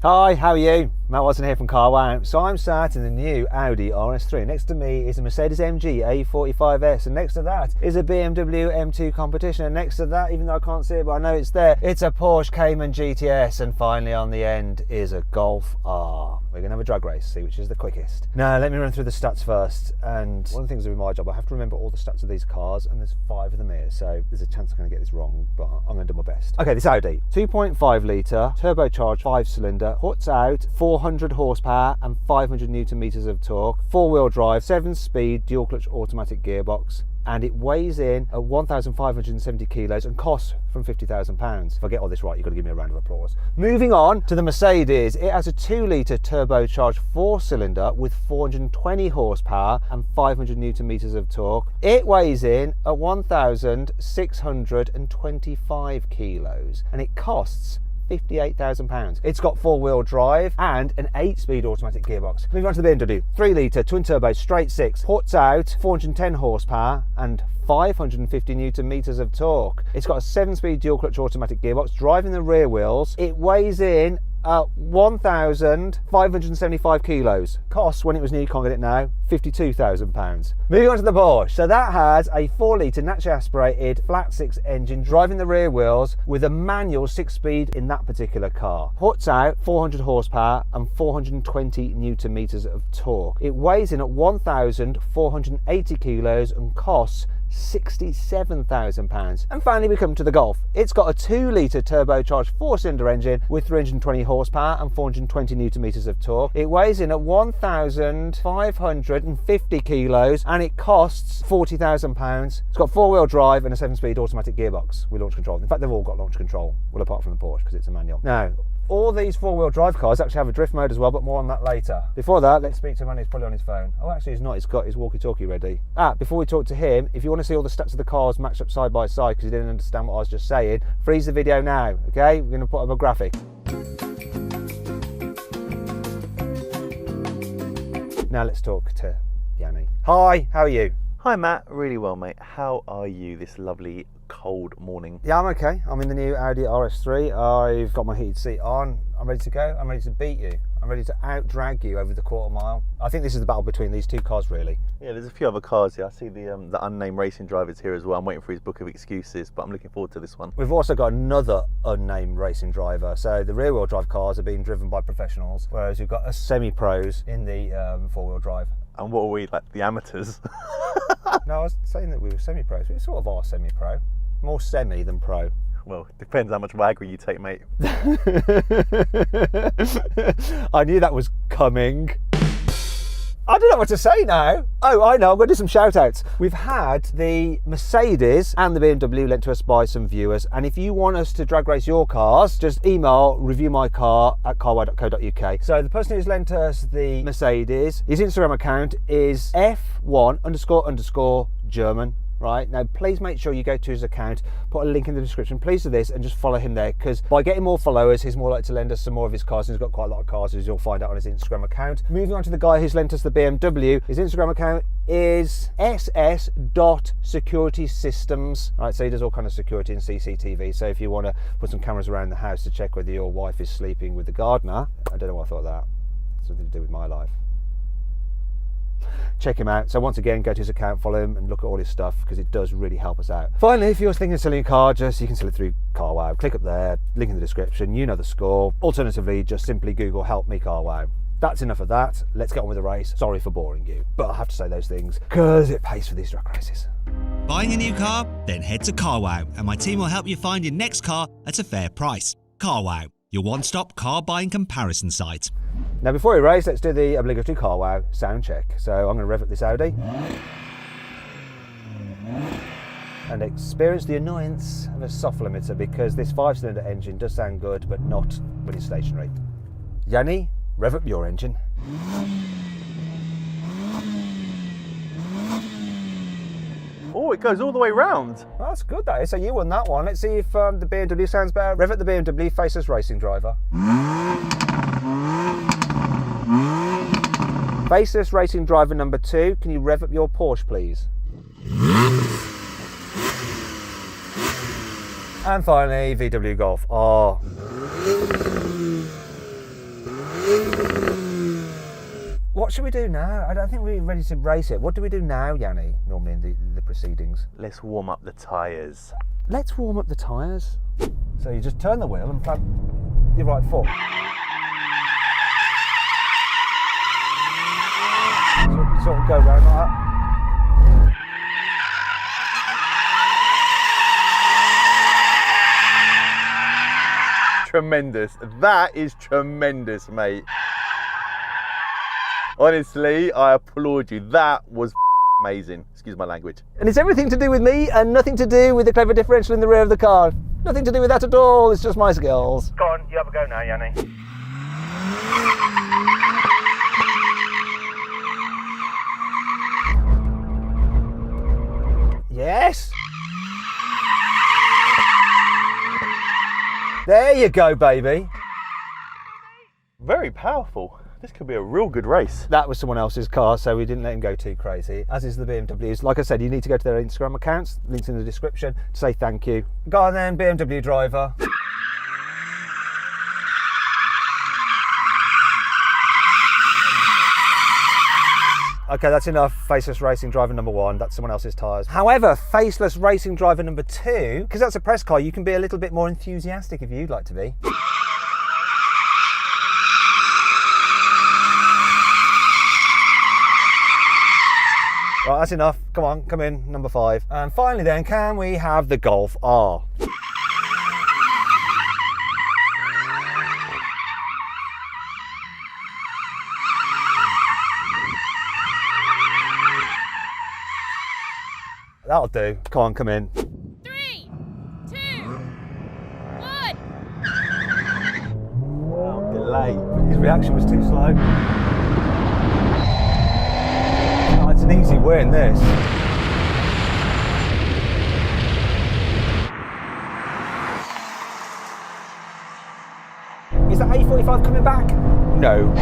Hi, how are you? Matt Watson here from CarWow. So I'm sat in the new Audi RS3. Next to me is a Mercedes AMG A45S, and next to that is a BMW M2 competition, and next to that, even though I can't see it but I know it's there, it's a Porsche Cayman GTS, and finally on the end is a Golf R. We're going to have a drag race, see which is the quickest. Now let me run through the stats first, and one of the things with my job, I have to remember all the stats of these cars, and there's 5 of them here, so there's a chance I'm going to get this wrong, but I'm going to do my best. Okay, this Audi, 2.5 litre, turbocharged 5-cylinder, puts out 400 horsepower and 500 newton meters of torque, 4-wheel drive, 7-speed dual clutch automatic gearbox, and it weighs in at 1,570 kilos and costs from £50,000. If I get all this right, you've got to give me a round of applause. Moving on to the Mercedes, it has a 2-litre turbocharged 4-cylinder with 420 horsepower and 500 newton meters of torque. It weighs in at 1,625 kilos and it costs £58,000. It's got 4-wheel drive and an 8-speed automatic gearbox. Moving on to the BMW, 3-litre twin turbo straight 6, puts out 410 horsepower and 550 newton meters of torque. It's got a 7-speed dual clutch automatic gearbox, driving the rear wheels. It weighs in at 1,575 kilos. Costs, when it was new, you can't get it now, £52,000. Moving on to the Porsche. So that has a 4-litre naturally aspirated flat 6 engine, driving the rear wheels with a manual 6-speed in that particular car. Puts out 400 horsepower and 420 newton meters of torque. It weighs in at 1,480 kilos and costs £67,000. And finally we come to the Golf. It's got a 2-litre turbocharged 4-cylinder engine with 320 horsepower and 420 newton meters of torque. It weighs in at 1,550 kilos and it costs £40,000. It's got 4-wheel drive and a 7-speed automatic gearbox with launch control. In fact, they've all got launch control, well apart from the Porsche because it's a manual. Now, all these 4-wheel drive cars actually have a drift mode as well, but more on that later. Before that, let's speak to a man who's probably on his phone. Oh, actually he's not, he's got his walkie-talkie ready. Before we talk to him, if you want to see all the stats of the cars matched up side by side because you didn't understand what I was just saying, freeze the video now, okay? We're going to put up a graphic. Now let's talk to Yanni. Hi, how are you? Hi Matt, really well mate. How are you this lovely cold morning? Yeah, I'm okay. I'm in the new Audi RS3. I've got my heated seat on. I'm ready to go. I'm ready to beat you. I'm ready to out-drag you over the quarter mile. I think this is the battle between these two cars, really. Yeah, there's a few other cars here. I see the unnamed racing driver's here as well. I'm waiting for his book of excuses, but I'm looking forward to this one. We've also got another unnamed racing driver. So the rear-wheel drive cars are being driven by professionals, whereas we've got a semi-pros in the 4-wheel drive. And what are we, like the amateurs? No, I was saying that we were semi-pros. We sort of are semi-pro. More semi than pro. Well, depends how much Viagra you take, mate. I knew that was coming. I don't know what to say now. Oh, I know, I'm going to do some shout outs. We've had the Mercedes and the BMW lent to us by some viewers, and if you want us to drag race your cars, just email reviewmycar@carwow.co.uk. So the person who's lent us the Mercedes, his Instagram account is F1__German. Right, now please make sure you go to his account, put a link in the description, please do this, and just follow him there, because by getting more followers, he's more likely to lend us some more of his cars, and he's got quite a lot of cars, as you'll find out on his Instagram account. Moving on to the guy who's lent us the BMW, his Instagram account is ss.securitysystems. Right, so he does all kind of security and CCTV, so if you want to put some cameras around the house to check whether your wife is sleeping with the gardener, I don't know why I thought of that, it's something to do with my life. Check him out. So once again, go to his account, follow him and look at all his stuff because it does really help us out. Finally, if you're thinking of selling a car, you can sell it through CarWow. Click up there, link in the description, you know the score. Alternatively, just simply Google help me CarWow. That's enough of that. Let's get on with the race. Sorry for boring you, but I have to say those things because it pays for these drag races. Buying a new car? Then head to CarWow and my team will help you find your next car at a fair price. CarWow, your one-stop car buying comparison site. Now before we race, let's do the obligatory CarWow sound check. So I'm going to rev up this Audi and experience the annoyance of a soft limiter because this 5-cylinder engine does sound good, but not when it's stationary. Yanni, rev up your engine. Oh, it goes all the way round. Well, that's good, that is. So you won that one. Let's see if the BMW sounds better. Rev up the BMW, faceless racing driver. Faceless racing driver number 2, can you rev up your Porsche, please? And finally, VW Golf R. What should we do now? I don't think we're ready to race it. What do we do now, Yanni, normally in the proceedings? Let's warm up the tyres. Let's warm up the tyres. So you just turn the wheel and plant your right foot. Sort of go round like that. Tremendous. That is tremendous, mate. Honestly, I applaud you. That was amazing. Excuse my language. And it's everything to do with me and nothing to do with the clever differential in the rear of the car. Nothing to do with that at all. It's just my skills. Go on, you have a go now, Yanni. Yes. There you go, baby. Very powerful. This could be a real good race. That was someone else's car, so we didn't let him go too crazy, as is the BMWs. Like I said, you need to go to their Instagram accounts, links in the description, to say thank you. Go on then, BMW driver. Okay, that's enough. Faceless racing driver number 1. That's someone else's tyres. However, faceless racing driver number 2, because that's a press car, you can be a little bit more enthusiastic if you'd like to be. Right, that's enough. Come on, come in, number 5. And finally then, can we have the Golf R? That'll do. Come on, come in. 3, 2, 1. Oh, delay. His reaction was too slow. Oh, it's an easy win, this. Is that A45 coming back? No.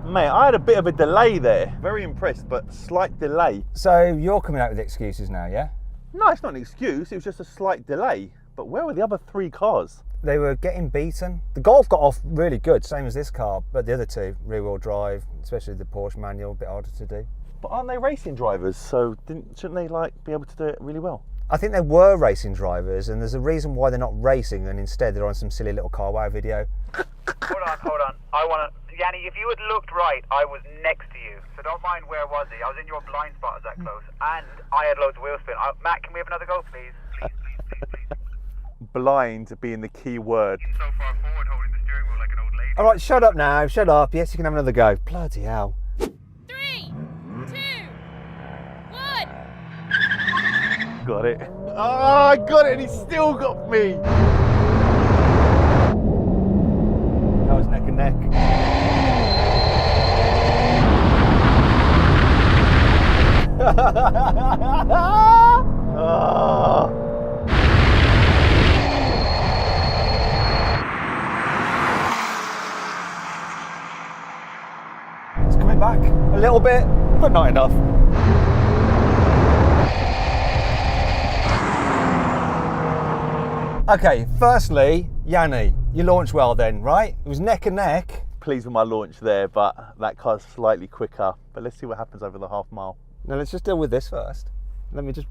Mate, I had a bit of a delay there. Very impressed, but slight delay. So you're coming out with excuses now, yeah? No, it's not an excuse. It was just a slight delay. But where were the other 3 cars? They were getting beaten. The Golf got off really good, same as this car, but the other 2, rear-wheel drive, especially the Porsche manual, a bit harder to do. But aren't they racing drivers? So shouldn't they be able to do it really well? I think they were racing drivers, and there's a reason why they're not racing, and instead they're on some silly little car wow video. Hold on. I want to... Yanni, if you had looked right, I was next to you. So don't mind where was he. I was in your blind spot, I was that close. And I had loads of wheel spin. Matt, can we have another go, please? Please. Blind being the key word. So far forward, holding the steering wheel like an old lady. All right, shut up now, shut up. Yes, you can have another go. Bloody hell. 3, 2, 1. Got it. Oh, I got it, and he still got me. That was neck and neck. Oh. It's coming back a little bit, but not enough. Okay, firstly, Yanni, you launched well then, right? It was neck and neck. Pleased with my launch there, but that car's slightly quicker. But let's see what happens over the half mile. Now let's just deal with this first. Let me just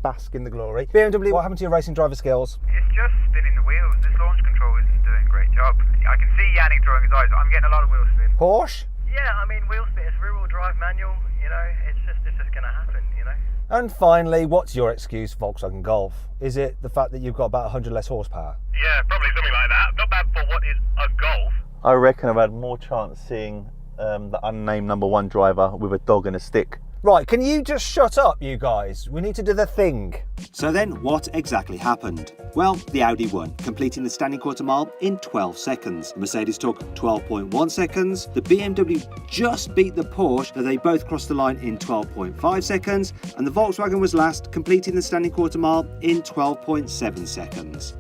bask in the glory. BMW, what happened to your racing driver skills? It's just spinning the wheels. This launch control isn't doing a great job. I can see Yanni throwing his eyes. I'm getting a lot of wheel spin. Porsche? Yeah, I mean, wheel spin is rear-wheel drive manual. You know, it's just going to happen. You know. And finally, what's your excuse, Volkswagen Golf? Is it the fact that you've got about 100 less horsepower? Yeah, probably something like that. Not bad for what is a Golf. I reckon I've had more chance seeing the unnamed number 1 driver with a dog and a stick. Right, can you just shut up, you guys? We need to do the thing. So then, what exactly happened? Well, the Audi won, completing the standing quarter mile in 12 seconds. The Mercedes took 12.1 seconds. The BMW just beat the Porsche, though they both crossed the line in 12.5 seconds. And the Volkswagen was last, completing the standing quarter mile in 12.7 seconds.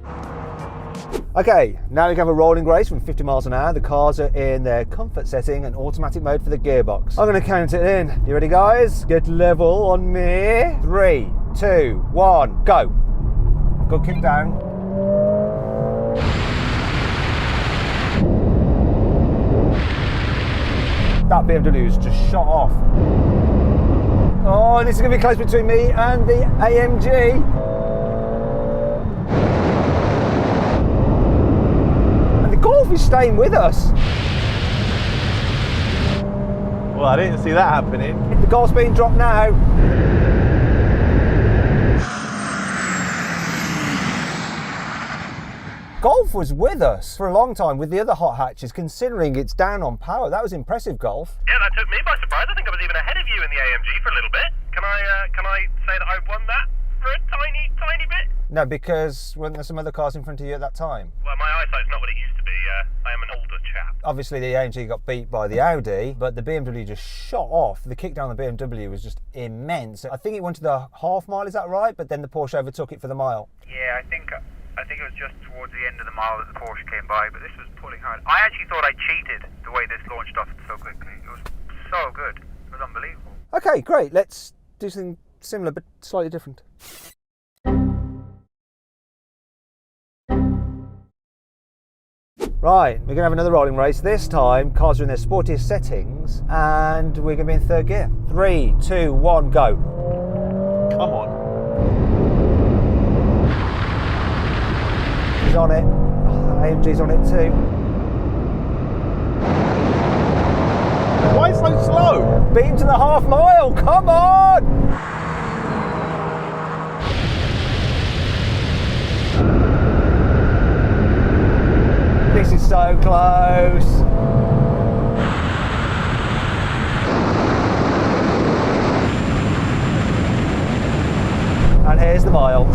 Okay, now we can have a rolling race from 50 miles an hour. The cars are in their comfort setting and automatic mode for the gearbox. I'm going to count it in. You ready, guys? Get level on me. 3, 2, 1, go. Good kick down. That BMW's just shot off. Oh, this is going to be close between me and the AMG. And the Golf is staying with us. Well, I didn't see that happening. The Golf's being dropped now. Golf was with us for a long time with the other hot hatches, considering it's down on power. That was impressive, Golf. Yeah, that took me by surprise. I think I was even ahead of you in the AMG for a little bit. Can I say that I won that for a tiny bit? No, because weren't there some other cars in front of you at that time? Well, my eyesight's not what it used to be. I am an older chap. Obviously, the AMG got beat by the Audi, but the BMW just shot off. The kick down on the BMW was just immense. I think it went to the half mile, is that right? But then the Porsche overtook it for the mile. Yeah, I think it was just towards the end of the mile that the Porsche came by, but this was pulling hard. I actually thought I cheated the way this launched off so quickly. It was so good. It was unbelievable. Okay, great. Let's do something similar but slightly different. Right, we're going to have another rolling race. This time, cars are in their sportiest settings, and we're going to be in third gear. 3, 2, 1, go. Come on. He's on it. AMG's on it too. Why so slow? Beat him to the half mile. Come on! This is so close. And here's the mile.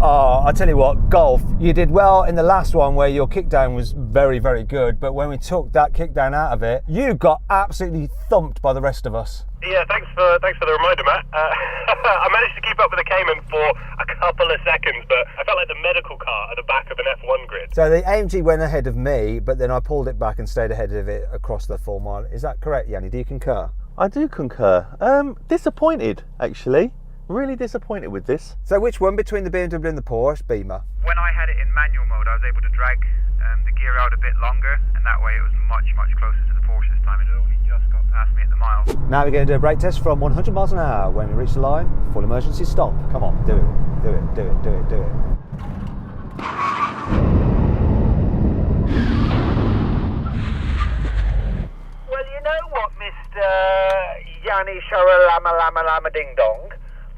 Oh, I tell you what, Golf, you did well in the last one where your kickdown was very, very good, but when we took that kickdown out of it, you got absolutely thumped by the rest of us. Yeah, thanks for the reminder, Matt. I managed to keep up with the Cayman for a couple of seconds, but I felt like the medical car at the back of an F1 grid. So the AMG went ahead of me, but then I pulled it back and stayed ahead of it across the full mile. Is that correct, Yanni? Do you concur? I do concur. Disappointed, actually. Really disappointed with this. So which one between the BMW and the Porsche, Beamer? When I had it in manual mode, I was able to drag the gear out a bit longer, and that way it was much closer to the Porsche this time. It had only just got past me at the mile. Now we're going to do a brake test from 100 miles an hour. When we reach the line, full emergency stop. Come on, do it, do it, do it, do it, do it. Well, you know what, Mr. Yanni Sharalama Lama Lama Ding Dong?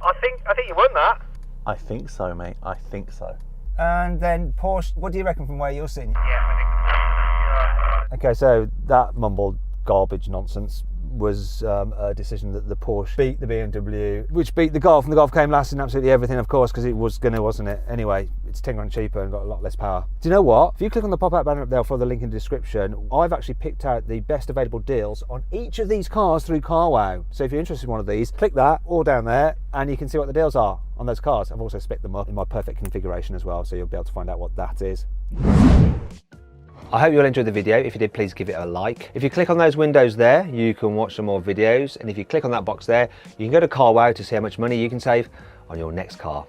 I think you won that. I think so, mate. I think so. And then Porsche, what do you reckon from where you're sitting? Yeah, I think. Okay, so that mumbled garbage nonsense was a decision that the Porsche beat the BMW, which beat the Golf, and the Golf came last in absolutely everything, of course, because it was gonna, wasn't it? Anyway, it's 10 grand cheaper and got a lot less power. Do you know what? If you click on the pop-out banner up there for the link in the description, I've actually picked out the best available deals on each of these cars through CarWow. So if you're interested in one of these, click that all down there and you can see what the deals are on those cars. I've also spec them up in my perfect configuration as well, so you'll be able to find out what that is. I hope you all enjoyed the video. If you did, please give it a like. If you click on those windows there, you can watch some more videos. And if you click on that box there, you can go to CarWow to see how much money you can save on your next car.